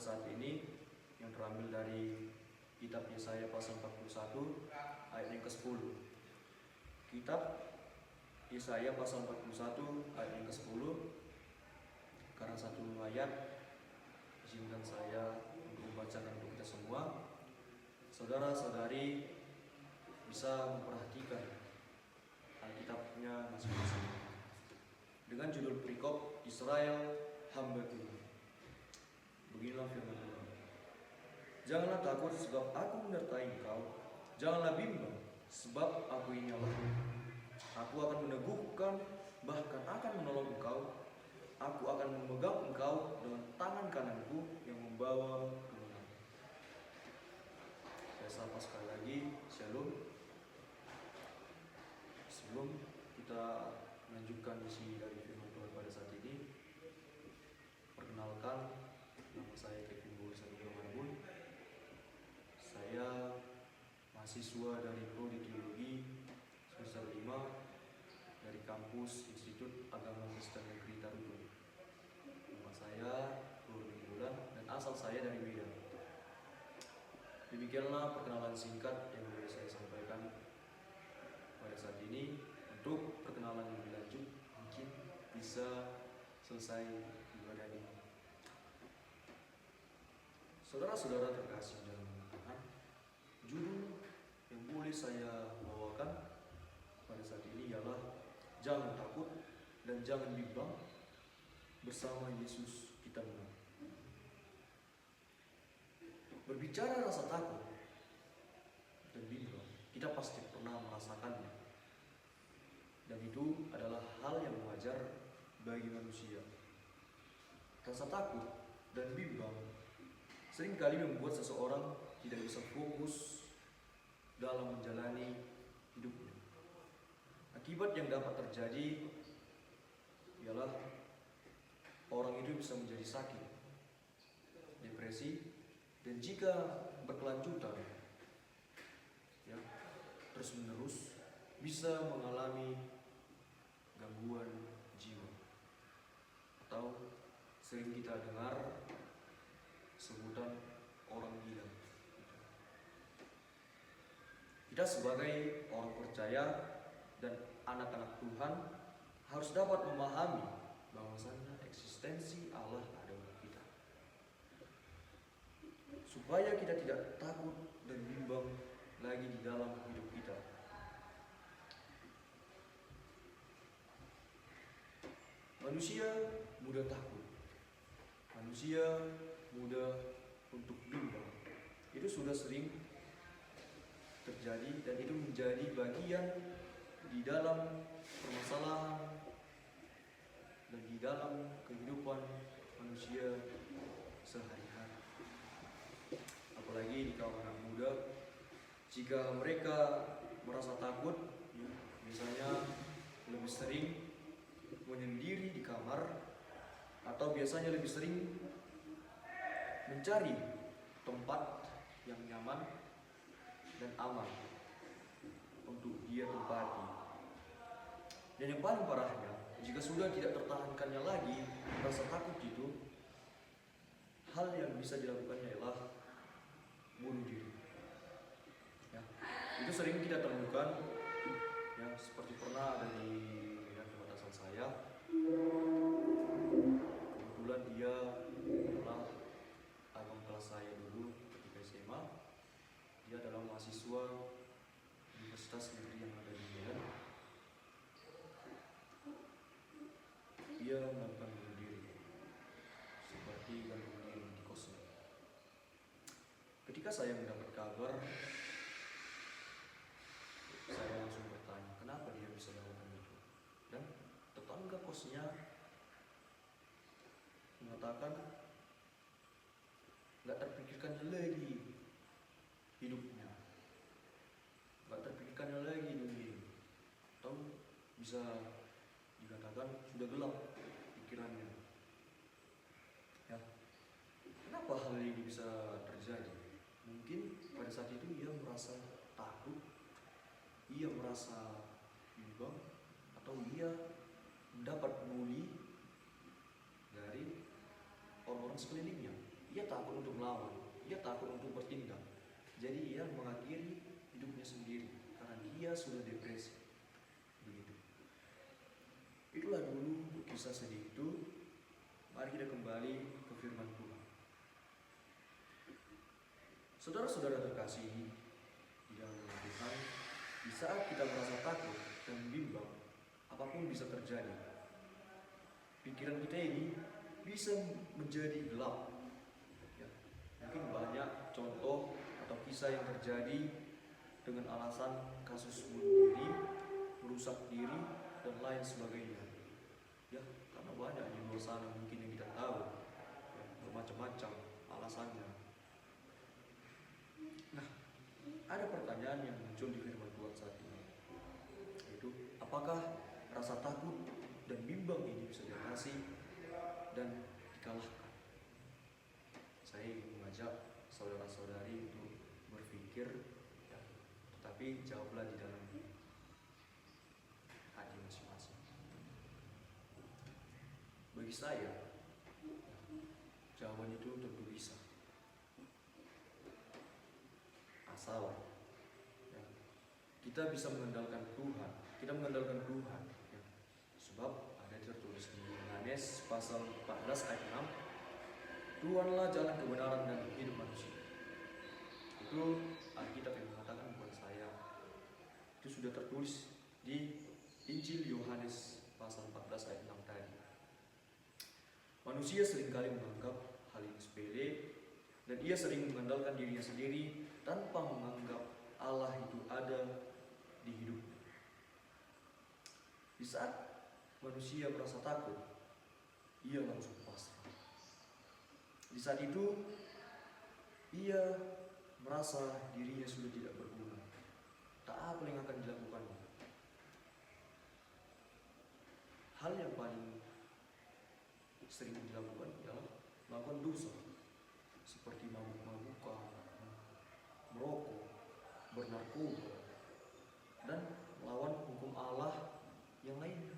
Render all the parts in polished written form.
saat ini yang terambil dari kitab Yesaya pasal 41 ayat yang ke-10. Kitab Yesaya pasal 41 ayat yang ke-10, karena satu ayat izinkan saya untuk membacakan untuk kita semua. Saudara-saudari bisa memperhatikan Alkitabnya masing-masing dengan judul perikop Israel hamba Tuhan. Beginilah firman Tuhan. Janganlah takut sebab aku menyertai engkau, janganlah bimbang sebab aku ini Allah. Aku akan meneguhkan, bahkan akan menolong engkau. Aku akan memegang engkau dengan tangan kananku yang membawa kemenangan. Saya sapa sekali lagi, Shalom. Sebelum kita melanjutkan misi dari firman Tuhan pada saat ini, perkenalkan, nama saya Kevin Boris Marbun. Saya mahasiswa dari Prodi Teologi semester 5 dari kampus Institut Agama Kristen Negeri Taruna. Nama saya Rudi Bulan dan asal saya dari Medan. Demikianlah perkenalan singkat yang boleh saya sampaikan pada saat ini. Untuk perkenalan yang lebih lanjut mungkin bisa selesai ibadah ini. Saudara-saudara terkasih dalam Tuhan, judul yang boleh saya bawakan pada saat ini ialah jangan takut dan jangan bimbang, bersama Yesus kita menang. Berbicara rasa takut dan bimbang, kita pasti pernah merasakannya. Dan itu adalah hal yang wajar bagi manusia. Rasa takut dan bimbang seringkali membuat seseorang tidak bisa fokus dalam menjalani hidupnya. Akibat yang dapat terjadi ialah orang itu bisa menjadi sakit, depresi, dan jika berkelanjutan terus menerus bisa mengalami gangguan jiwa, atau sering kita dengar sebutan orang gila. Kita sebagai orang percaya dan anak-anak Tuhan harus dapat memahami bahwasannya eksistensi Allah ada bagi kita, supaya kita tidak takut dan bimbang lagi di dalam hidup kita. Manusia mudah takut, manusia mudah untuk bimbang. Itu sudah sering terjadi dan itu menjadi bagian di dalam permasalahan dan di dalam kehidupan manusia sehari-hari. Apalagi di kaum anak muda, jika mereka merasa takut, misalnya lebih sering menyendiri di kamar, atau biasanya lebih sering mencari tempat yang nyaman dan aman untuk dia tempati. Dan yang paling parahnya, jika sudah tidak tertahankannya lagi rasa takut itu, hal yang bisa dilakukannya ialah bunuh diri. Itu sering kita temukan, seperti pernah ada di tempat asal saya. Kebetulan dia adalah abang kelas saya dulu ketika SMA. Dia adalah mahasiswa Universitas Negeri yang ada di Medan. Dia melakukan bunuh diri, seperti gantung diri di kosnya. Ketika saya mendapat kabar, saya langsung bertanya, kenapa dia bisa melakukan itu? Dan tetangga kosnya mengatakan, nggak terpikirkannya lagi hidupnya, nggak terpikirkannya lagi dunia, atau bisa dikatakan sudah gelap pikirannya. Kenapa hal ini bisa terjadi? Mungkin pada saat itu ia merasa takut, ia merasa bimbang, atau ia mendapat bully dari orang-orang sekelilingnya. Ia takut untuk melawan, ia takut untuk bertindak. Jadi ia mengakhiri hidupnya sendiri karena dia sudah depresi. Begitu. Itulah dulu kisah sedih itu. Mari kita kembali ke firman Tuhan. Saudara-saudara terkasih di dalam Tuhan, di saat kita merasa takut dan bimbang, apapun bisa terjadi. Pikiran kita ini bisa menjadi gelap. Ya, mungkin banyak contoh atau kisah yang terjadi dengan alasan kasus bunuh diri, merusak diri, dan lain sebagainya. Ya, karena banyak di luar sana mungkin yang kita tahu, ya, bermacam-macam alasannya. Nah, ada pertanyaan yang muncul di firman Tuhan saat ini, yaitu apakah rasa takut dan bimbang ini bisa diatasi dan dikalahkan? Saya ingin mengajak saudara-saudari untuk berpikir, ya, tetapi jawablah di dalam hati masing-masing. Bagi saya, jawaban itu tentu bisa, asal ya, kita bisa mengandalkan Tuhan. Kita mengandalkan Tuhan, ya. Sebab ada tertulis di Yohanes pasal 14 ayat 6, Tuhanlah jalan kebenaran dan hidup manusia. Itu Alkitab yang mengatakan, bukan saya. Itu sudah tertulis di Injil Yohanes pasal 14 ayat 6 tadi. Manusia seringkali menganggap hal ini sepele, dan ia sering mengandalkan dirinya sendiri tanpa menganggap Allah itu ada di hidupnya. Di saat manusia merasa takut, ia langsung pasrah. Di saat itu, ia merasa dirinya sudah tidak berguna. Tak apa yang akan dilakukannya. Hal yang paling sering dilakukan adalah melakukan dosa, seperti mabuk-mabukan, merokok, bernarkoba, dan melawan hukum Allah yang lainnya.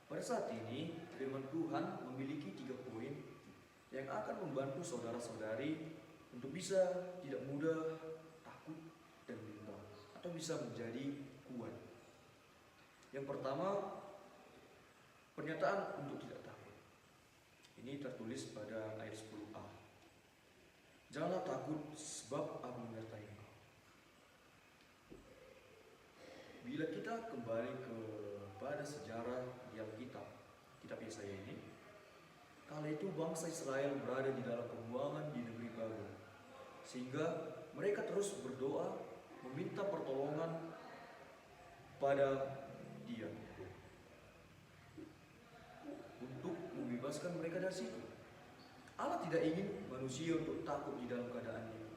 Pada saat ini, firman Tuhan memiliki 3 poin yang akan membantu saudara-saudari untuk bisa tidak mudah takut dan bimbang, atau bisa menjadi kuat. Yang pertama, pernyataan untuk tidak takut. Ini tertulis pada ayat 10a. Janganlah takut, sebab aku menyertai engkau. Bila kita kembali kepada sejarah di Alkitab, kitab Yesaya ini, kala itu bangsa Israel berada di dalam pembuangan di negeri Babel, sehingga mereka terus berdoa meminta pertolongan pada Dia untuk membebaskan mereka dari situ. Allah tidak ingin manusia untuk takut di dalam keadaan ini,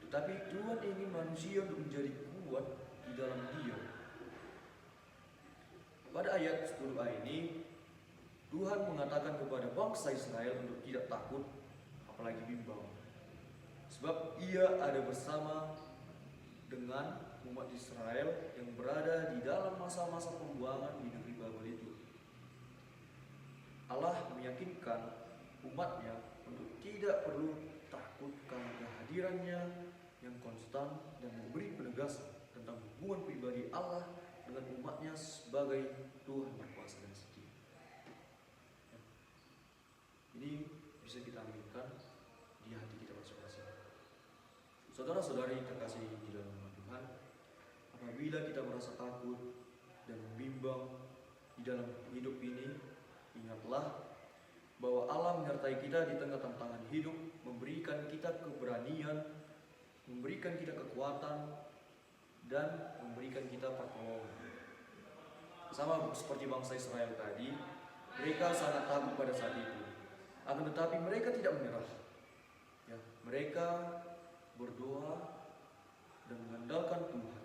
tetapi Tuhan ingin manusia untuk menjadi kuat di dalam Dia. Pada ayat 10a ini, Tuhan mengatakan kepada bangsa Israel untuk tidak takut, apalagi bimbang, sebab Ia ada bersama dengan umat Israel yang berada di dalam masa-masa pembuangan di negeri Babel itu. Allah meyakinkan umatnya untuk tidak perlu takut karena kehadirannya yang konstan dan memberi penegasan tentang hubungan pribadi Allah dengan umatnya sebagai Tuhan berkuasa dan setia. Ini bisa kita ambilkan di hati kita masing-masing. Saudara-saudari terkasih di dalam Tuhan, apabila kita merasa takut dan bimbang di dalam hidup ini, ingatlah bahwa Allah menyertai kita di tengah tantangan hidup, memberikan kita keberanian, memberikan kita kekuatan, dan memberikan kita pertolongan. Sama seperti bangsa Israel tadi, mereka sangat takut pada saat itu. Akan tetapi mereka tidak menyerah. Ya, mereka berdoa dan mengandalkan Tuhan.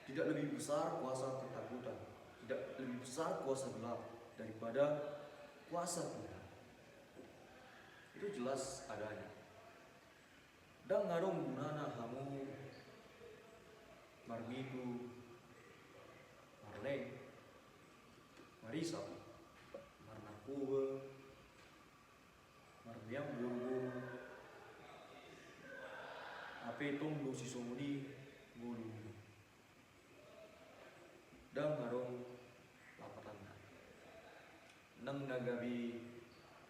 Tidak lebih besar kuasa ketakutan, tidak lebih besar kuasa gelap daripada kuasa Tuhan. Itu jelas adanya. Dan ngarung gunana hamu marmitu marleng marisa marna narkoba, marmiang buru-buru, ape tong do si somuni gulu, dang harong lapatan, nang nagabi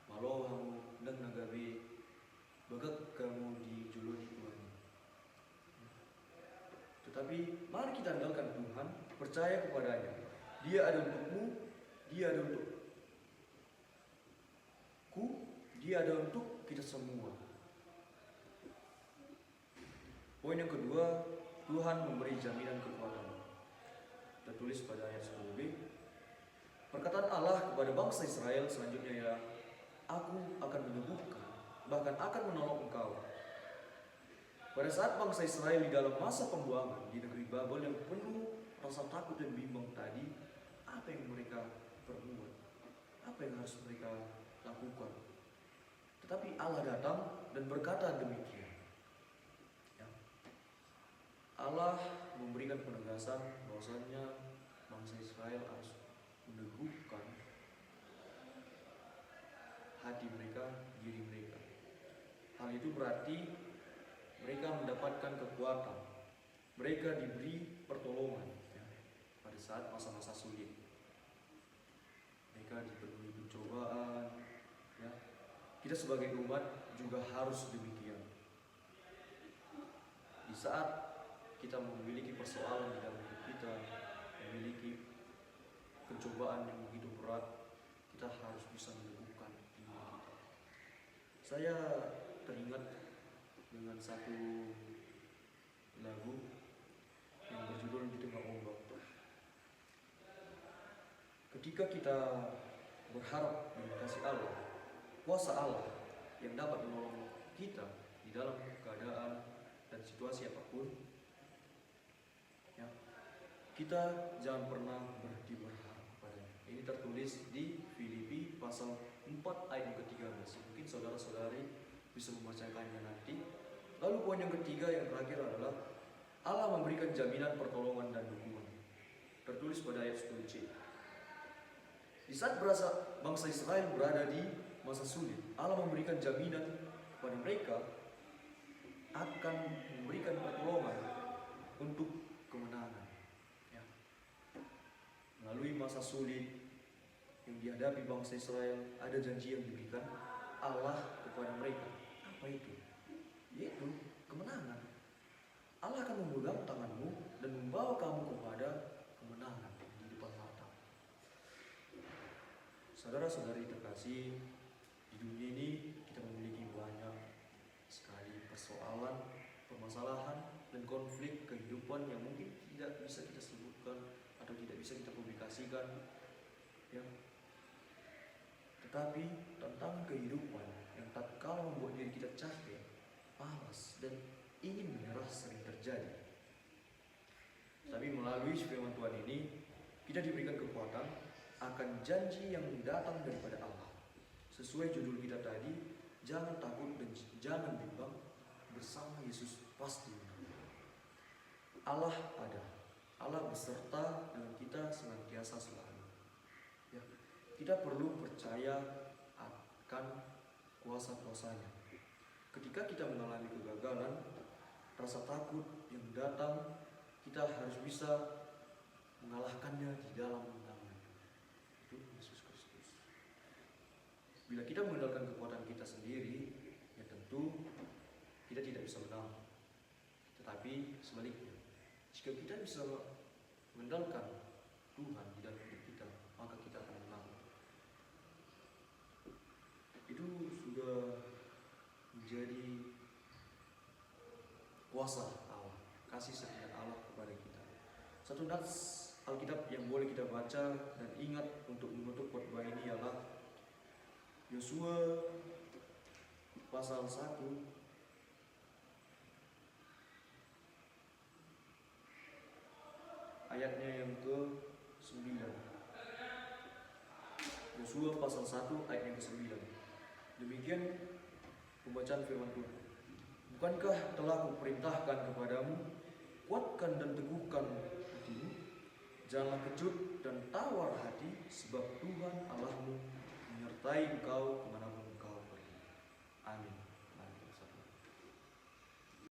malohang, nang nagabi bagak kamu di juluni Tuhan. Tetapi mari kita andalkan Tuhan, percaya kepadanya. Dia ada untukmu, dia ada untukku, dia ada untuk kita semua. Poin yang kedua, Tuhan memberi jaminan kekuatan. Tertulis pada ayat 10b. Perkataan Allah kepada bangsa Israel selanjutnya ya, aku akan menyembuhkan, bahkan akan menolong engkau. Pada saat bangsa Israel di dalam masa pembuangan di negeri Babel yang penuh rasa takut dan bimbang tadi, apa yang mereka perbuat? Apa yang harus mereka lakukan? Tetapi Allah datang dan berkata demikian. Ya. Allah memberikan penegasan bahwasanya bangsa Israel harus meneguhkan hati mereka, diri mereka. Hal itu berarti mereka mendapatkan kekuatan, mereka diberi pertolongan ya, pada saat masa-masa sulit. Mereka dipenuhi pencobaan. Ya. Kita sebagai umat juga harus demikian. Di saat kita memiliki persoalan di dalam hidup kita, memiliki pencobaan yang begitu berat, kita harus bisa meneguhkan diri kita. Saya teringat dengan satu lagu yang berjudul Di Tengah Ombak. Ketika kita berharap dengan kasih Allah, kuasa Allah yang dapat menolong kita di dalam keadaan dan situasi apapun, ya, kita jangan pernah berhenti berharap kepadanya. Ini tertulis di Filipi pasal 4 ayat yang ke-13. Mungkin saudara-saudari bisa membacakannya nanti. Lalu poin yang ketiga yang terakhir adalah Allah memberikan jaminan pertolongan dan dukungan. Tertulis pada ayat 10c. Di saat bangsa Israel berada di masa sulit, Allah memberikan jaminan kepada mereka akan memberikan pertolongan untuk kemenangan. Ya. Melalui masa sulit yang dihadapi bangsa Israel, ada janji yang diberikan Allah kepada mereka. Apa itu? Yaitu kemenangan. Allah akan memegang tanganmu dan membawa kamu kepada kemenangan di depan mata. Saudara-saudari terkasih, di dunia ini kita memiliki banyak sekali persoalan, permasalahan, dan konflik kehidupan yang mungkin tidak bisa kita sebutkan atau tidak bisa kita publikasikan. Ya. Tetapi tentang kehidupan yang tatkala membuat diri kita capek, malas, dan ingin menyerah sering terjadi. Tapi melalui firman Tuhan ini, kita diberikan kekuatan akan janji yang datang daripada Allah. Sesuai judul kita tadi, jangan takut dan jangan bimbang, bersama Yesus pasti menang. Allah ada, Allah beserta dengan kita senantiasa selalu. Ya, kita perlu percaya akan kuasa-kuasanya. Ketika kita mengalami kegagalan, rasa takut yang datang, kita harus bisa mengalahkannya di dalam nama itu Yesus Kristus. Bila kita mengandalkan kekuatan kita sendiri, ya tentu kita tidak bisa menang. Tetapi sebaliknya, jika kita bisa mengandalkan Tuhan di dalam hidup kita, maka kita akan menang. Itu sudah menjadi kuasa Allah, kasih setia Allah kepada kita. Satu nats Alkitab yang boleh kita baca dan ingat untuk menutup khotbah ini ialah Yosua pasal 1 ayatnya yang ke-9. Yosua pasal 1 ayat yang ke-9. Demikian pembacaan firman Tuhan. Bukankah telah kuperintahkan kepadamu, kuatkan dan teguhkan hatimu, janganlah kecut dan tawar hati, sebab Tuhan Allahmu menyertai. menyertai engkau kemanapun engkau pergi. Amin.